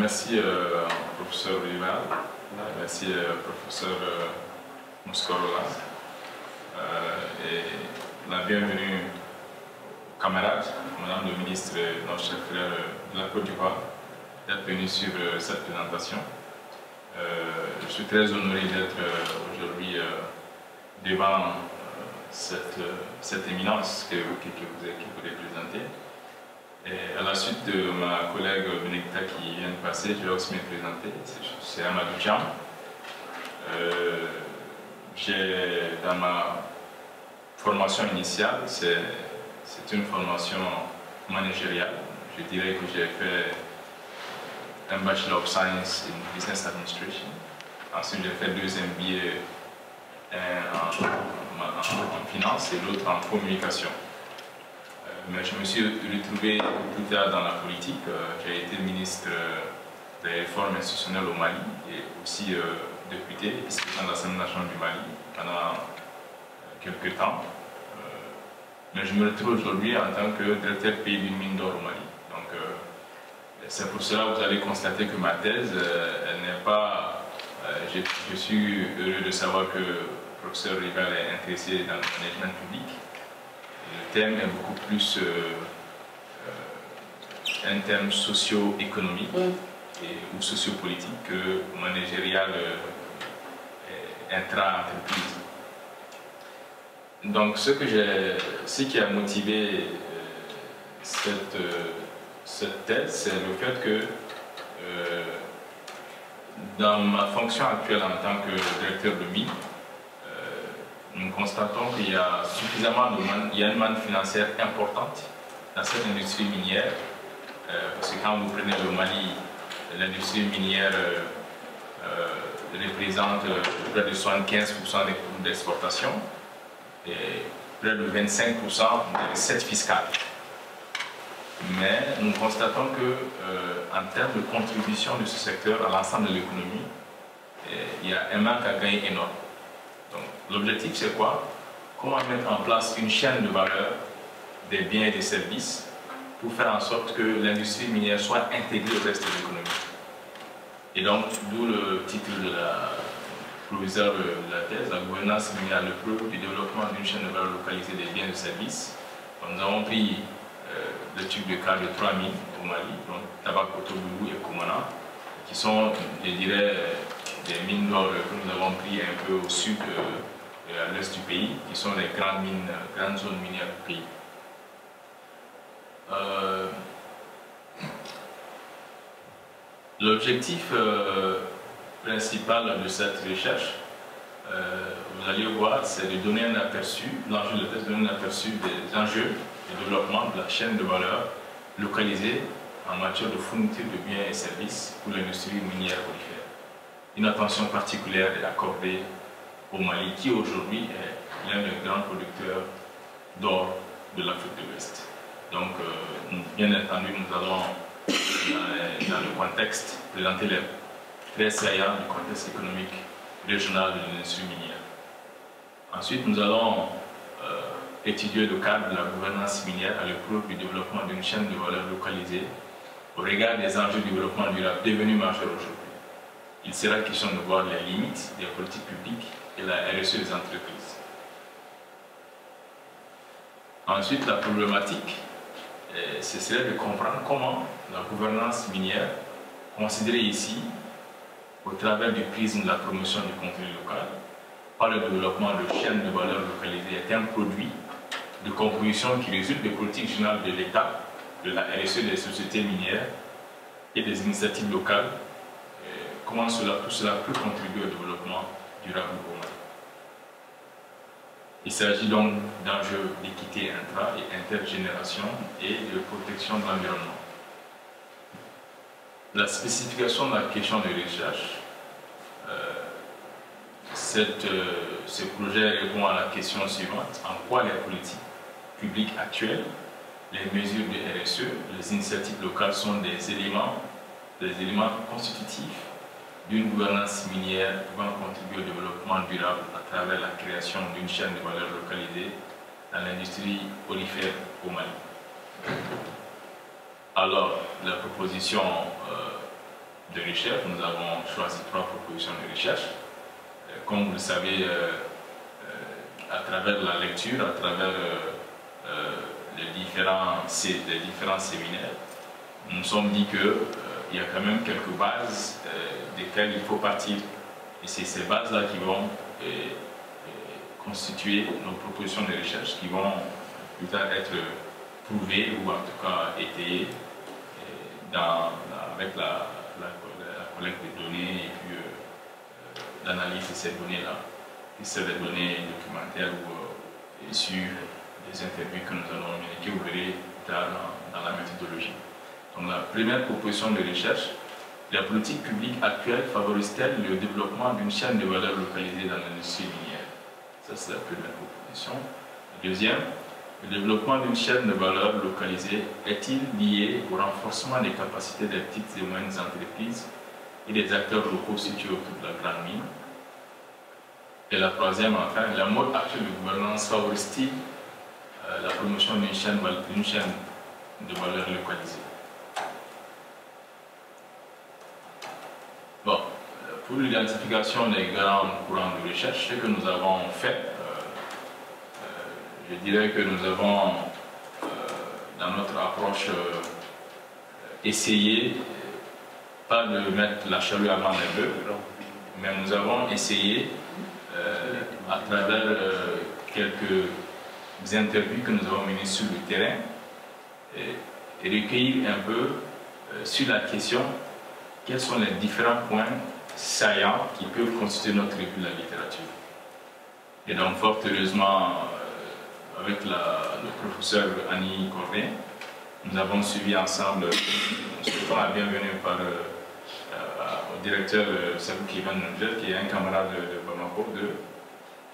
merci professeur Rival, merci professeur Mouskorola et la bienvenue aux camarades, madame le ministre et notre chef frère de la Côte d'Ivoire, d'être venu sur cette présentation. Je suis très honoré d'être aujourd'hui devant cette éminence que vous représentez. Et à la suite de ma collègue Benedicta qui vient de passer, je vais aussi me présenter. C'est Amadou Thiam. Dans ma formation initiale, c'est une formation managériale. Je dirais que j'ai fait un Bachelor of Science in Business Administration. Ensuite, j'ai fait 2 MBA, en finance et l'autre en communication. Mais je me suis retrouvé plus tard dans la politique. J'ai été ministre des réformes institutionnelles au Mali et aussi député et vice-président de l'Assemblée nationale du Mali pendant quelques temps. Mais je me retrouve aujourd'hui en tant que directeur pays d'une mine d'or au Mali. Donc, c'est pour cela que vous allez constater que ma thèse, elle n'est pas... je suis heureux de savoir que le professeur Rival est intéressé dans le management public. Le thème est beaucoup plus un thème socio-économique ou socio-politique que managérial intra-entreprise. Donc ce qui a motivé cette thèse, c'est le fait que dans ma fonction actuelle en tant que directeur de mine, nous constatons qu'il y a suffisamment de manne, il y a une manne financière importante dans cette industrie minière, parce que quand vous prenez le Mali, l'industrie minière représente près de 75% des coûts d'exportation et près de 25% des recettes fiscales. Mais nous constatons que, en termes de contribution de ce secteur à l'ensemble de l'économie, il y a un manque à gagner énorme. Donc, l'objectif, c'est quoi? Comment mettre en place une chaîne de valeur des biens et des services pour faire en sorte que l'industrie minière soit intégrée au reste de l'économie. Et donc, d'où le titre de la provisoire de la thèse, la gouvernance minière, le preuve du développement d'une chaîne de valeur localisée des biens et des services. Donc, nous avons pris l'étude de cas de 3 mines au Mali, donc Tabakoto, Boulou et Koumana, qui sont, je dirais, des mines d'or que nous avons pris un peu au sud et à l'est du pays, qui sont les grandes mines, grandes zones minières du pays. L'objectif principal de cette recherche, vous allez voir, c'est de donner un aperçu, l'enjeu de thèse, de donner un aperçu des enjeux de développement de la chaîne de valeur localisée en matière de fourniture de biens et services pour l'industrie minière aurifère. Une attention particulière est accordée au Mali, qui aujourd'hui est l'un des grands producteurs d'or de l'Afrique de l'Ouest. Donc, bien entendu, nous allons, dans le contexte, présenter les traits saillants du contexte économique régional de l'industrie minière. Ensuite, nous allons étudier le cadre de la gouvernance minière à l'épreuve du développement d'une chaîne de valeur localisée au regard des enjeux du développement durable devenus majeurs aujourd'hui. Il sera question de voir les limites des politiques publiques et la RSE des entreprises. Ensuite, la problématique, ce serait de comprendre comment la gouvernance minière, considérée ici au travers du prisme de la promotion du contenu local, par le développement de chaînes de valeur localisées, est un produit de composition qui résulte des politiques générales de l'État, de la RSE des sociétés minières et des initiatives locales. Comment tout cela peut contribuer au développement durable au Mali. Il s'agit donc d'enjeux d'équité intra- et intergénération et de protection de l'environnement. La spécification de la question de recherche, ce projet répond à la question suivante: en quoi les politiques publiques actuelles, les mesures de RSE, les initiatives locales sont des éléments constitutifs d'une gouvernance minière pouvant contribuer au développement durable à travers la création d'une chaîne de valeur localisée dans l'industrie aurifère au Mali. Alors, la proposition de recherche. Nous avons choisi 3 propositions de recherche. Comme vous le savez, à travers la lecture, à travers les différents séminaires, nous nous sommes dit qu'il y a quand même quelques bases desquelles il faut partir. Et c'est ces bases-là qui vont constituer nos propositions de recherche, qui vont plus tard être prouvées ou en tout cas étayées avec la collecte des données et puis l'analyse de ces données-là, qui sont des données documentaires ou issues des interviews que nous allons mener, que vous verrez plus tard dans la méthodologie. Donc la première proposition de recherche: la politique publique actuelle favorise-t-elle le développement d'une chaîne de valeur localisée dans l'industrie minière? Ça, c'est la première proposition. La deuxième: le développement d'une chaîne de valeur localisée est-il lié au renforcement des capacités des petites et moyennes entreprises et des acteurs locaux situés autour de la grande mine? Et la troisième, enfin, le mode actuel de gouvernance favorise-t-il la promotion d'une chaîne de valeur localisée? Bon, pour l'identification des grands courants de recherche, ce que nous avons fait, je dirais que nous avons, dans notre approche, essayé, pas de mettre la charrue avant les bœufs, mais nous avons essayé, à travers quelques interviews que nous avons menées sur le terrain, et recueillir un peu sur la question quels sont les différents points saillants qui peuvent constituer notre revue de la littérature. Et donc, fort heureusement, avec le professeur Annie Cornet, nous avons suivi ensemble, nous souhaitons la bienvenue au directeur Sabou Kivan Nungel, qui est un camarade de Bamako,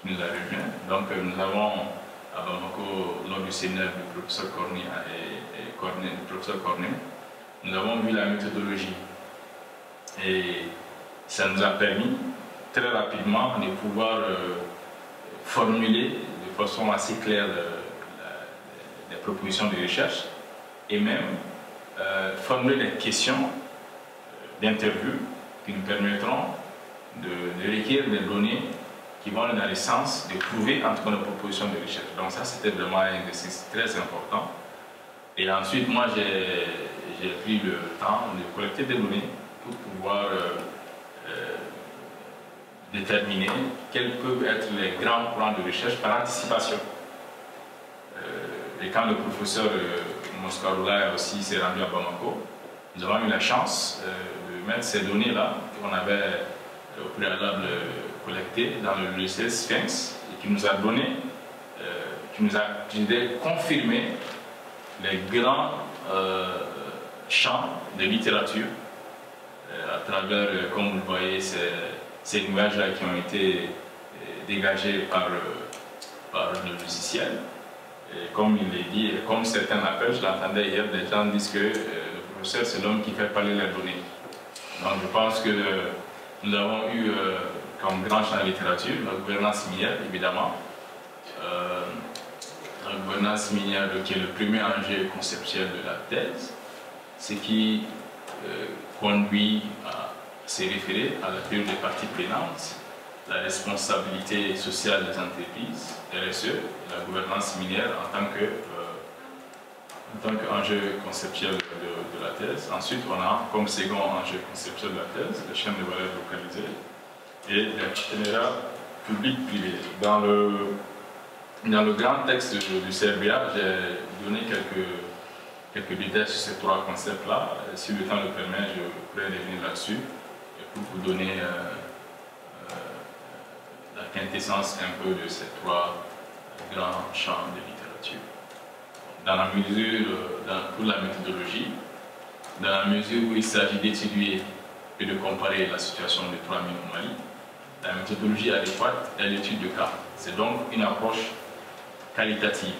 qui nous a rejoint. Donc, nous avons à Bamako, lors du séminaire du professeur Cornet, nous avons vu la méthodologie. Et ça nous a permis très rapidement de pouvoir formuler de façon assez claire des propositions de recherche et même formuler des questions d'interview qui nous permettront de recueillir des données qui vont dans le sens de prouver entre nos propositions de recherche. Donc ça, c'était vraiment un exercice très important. Et ensuite, moi, j'ai pris le temps de collecter des données pour pouvoir déterminer quels peuvent être les grands courants de recherche par anticipation. Et quand le professeur Moscaroula aussi s'est rendu à Bamako, nous avons eu la chance de mettre ces données-là qu'on avait au préalable collectées dans le logiciel Sphinx et qui nous a donné, qui nous a confirmé les grands champs de littérature à travers, comme vous le voyez, ces nuages-là qui ont été dégagés par le logiciel. Et comme il est dit, comme certains l'appellent, je l'entendais hier, des gens disent que le professeur, c'est l'homme qui fait parler les données. Donc je pense que nous avons eu comme grand champ de littérature la gouvernance minière, évidemment. La gouvernance minière qui est le premier enjeu conceptuel de la thèse, ce qui conduit à se référer à la théorie des parties prenantes, la responsabilité sociale des entreprises, RSE, la gouvernance minière en tant qu'enjeu conceptuel de la thèse. Ensuite, on a comme second enjeu conceptuel de la thèse les chaînes de valeur localisées et les partenariats publics-privés. Dans le grand texte du CRBA, j'ai donné quelques détails sur ces 3 concepts-là. Si le temps le permet, je pourrais revenir là-dessus pour vous donner la quintessence un peu de ces 3 grands champs de littérature. Dans la mesure, pour la méthodologie, dans la mesure où il s'agit d'étudier et de comparer la situation des 3 mines au Mali, la méthodologie adéquate est l'étude de cas. C'est donc une approche qualitative.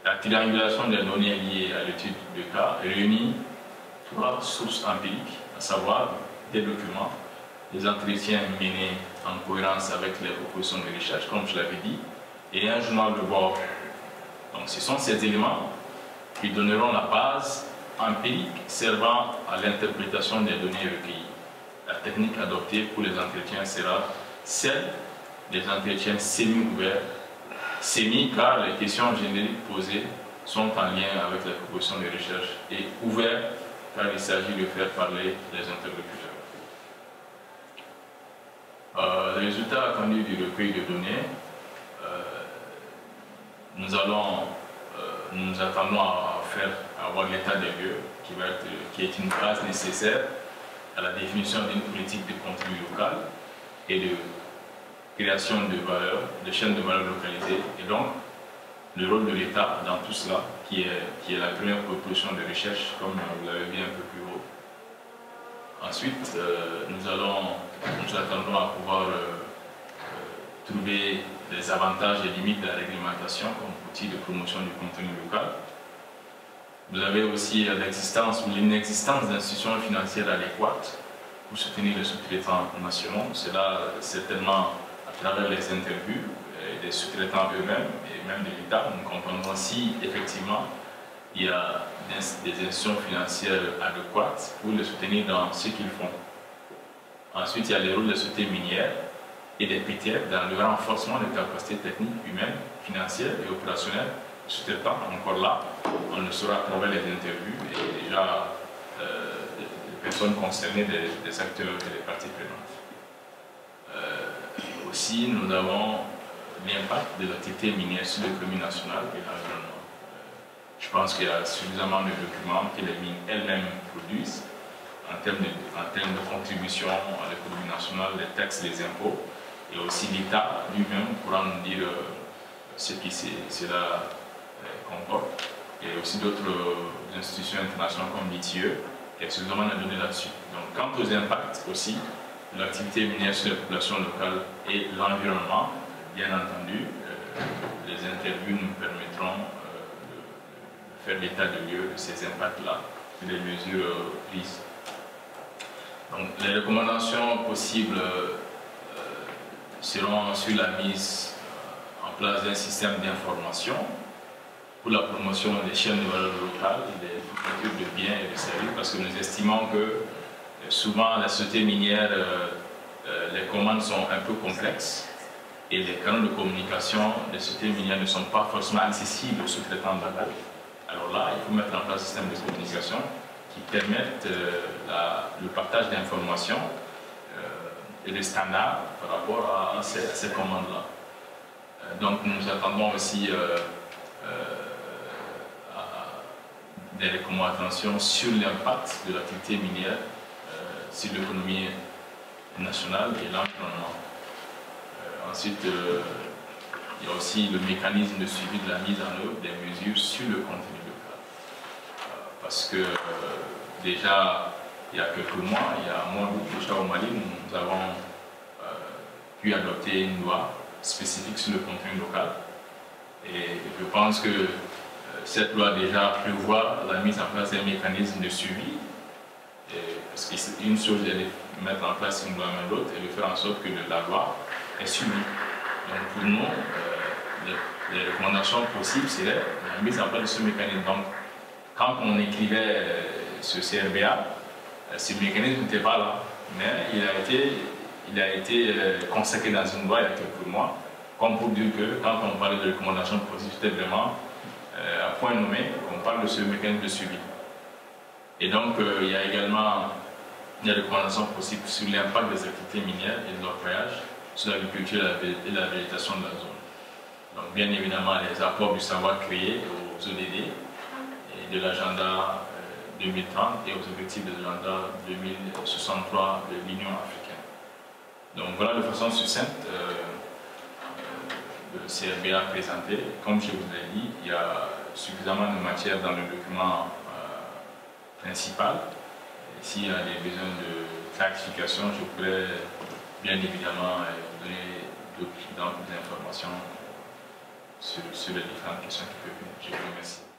La triangulation des données liées à l'étude de cas réunit 3 sources empiriques, à savoir des documents, des entretiens menés en cohérence avec les propositions de recherche, comme je l'avais dit, et un journal de bord. Donc ce sont ces éléments qui donneront la base empiriques servant à l'interprétation des données recueillies. La technique adoptée pour les entretiens sera celle des entretiens semi-ouverts, car les questions génériques posées sont en lien avec la proposition de recherche, et ouverts car il s'agit de faire parler les interlocuteurs. Les résultats attendus du recueil de données, nous attendons à avoir l'état des lieux qui est une base nécessaire à la définition d'une politique de contenu local et de création de valeur, de chaînes de valeur localisées, et donc le rôle de l'État dans tout cela, qui est la première proposition de recherche, comme vous l'avez vu un peu plus haut. Ensuite, nous attendons à pouvoir trouver les avantages et limites de la réglementation comme outil de promotion du contenu local. Vous avez aussi l'existence ou l'inexistence d'institutions financières adéquates pour soutenir les sous-traitants nationaux. Cela, certainement, à travers les interviews des sous-traitants eux-mêmes et même de l'État, nous comprendrons si effectivement il y a des institutions financières adéquates pour les soutenir dans ce qu'ils font. Ensuite, il y a les rôles de sociétés minières et des PTF dans le renforcement des capacités techniques, humaines, financières et opérationnelles. Sous-traitants, encore là, on le saura à travers les interviews et déjà les personnes concernées, des acteurs et des parties prenantes. Aussi, nous avons l'impact de l'activité minière sur l'économie nationale et l'environnement. Je pense qu'il y a suffisamment de documents que les mines elles-mêmes produisent en termes de contribution à l'économie nationale, les taxes, les impôts, et aussi l'État lui-même pourra nous dire ce qui cela comporte. Et aussi d'autres institutions internationales comme l'ITIE qui a suffisamment à donner là-dessus. Donc, quant aux impacts aussi de l'activité minière sur les populations locales et l'environnement, bien entendu, les interviews nous permettront de faire l'état de lieu de ces impacts-là et des mesures prises. Donc, les recommandations possibles seront sur la mise en place d'un système d'information pour la promotion des chaînes de valeur locales et des fournitures de biens et de services, parce que nous estimons que souvent la société minière, les commandes sont un peu complexes et les canaux de communication des sociétés minières ne sont pas forcément accessibles aux sous-traitants locaux. Alors là, il faut mettre en place un système de communication qui permette le partage d'informations et des standards par rapport à ces commandes-là. Donc nous attendons aussi des recommandations sur l'impact de l'activité minière sur l'économie nationale et l'environnement. Ensuite, il y a aussi le mécanisme de suivi de la mise en œuvre des mesures sur le contenu local. Parce que déjà, il y a quelques mois, il y a un mois d'août, déjà au Mali, nous avons pu adopter une loi spécifique sur le contenu local. Et je pense que cette loi déjà prévoit la mise en place d'un mécanisme de suivi. Parce qu'une chose est de mettre en place une loi mais l'autre et de faire en sorte que la loi est suivie. Donc pour nous, les recommandations possibles seraient la mise en place de ce mécanisme. Donc quand on écrivait ce CRBA, ce mécanisme n'était pas là, mais il a été consacré dans une loi il y a quelques mois, comme pour dire que quand on parlait de recommandations possibles, c'était vraiment à point nommé qu'on parle de ce mécanisme de suivi. Et donc il y a également des recommandations possibles sur l'impact des activités minières et de l'orpaillage sur l'agriculture et la végétation de la zone. Donc bien évidemment les apports du savoir créé aux ODD et de l'agenda 2030 et aux objectifs de l'agenda 2063 de l'Union africaine. Donc voilà de façon succincte le CRBA présenté. Comme je vous l'ai dit, il y a suffisamment de matière dans le document principal. S'il y a des besoins de clarification, je pourrais bien évidemment vous donner d'autres informations sur les différentes questions qui peuvent venir. Je vous remercie.